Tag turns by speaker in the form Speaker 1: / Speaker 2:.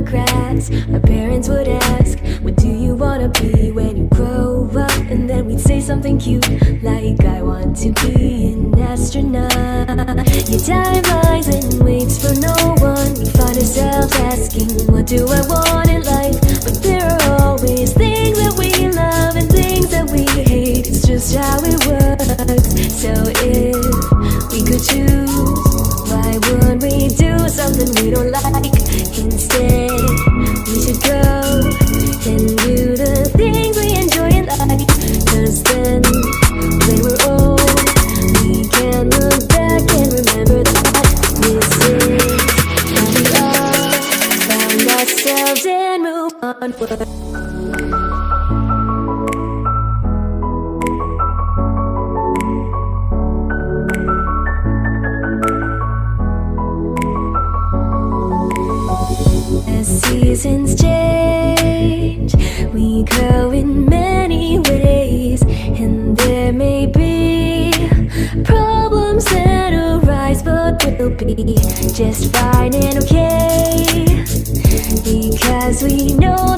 Speaker 1: cracks. Our parents would ask, what do you wanna be when you grow up? And then we'd say something cute like, I want to be an astronaut. Your time lies and waits for no one. We find ourselves asking, what do I want in life? But there are always things that we love and things that we hate. It's just how it works. So if we could choose, why would we do something we don't like? Instead, we should go and do the things we enjoy and like. Cause then, when we're old, we can look back and remember that this is how we all found ourselves and move onward. As seasons change, we grow in many ways, and there may be problems that arise, but we'll be just fine and okay, because we know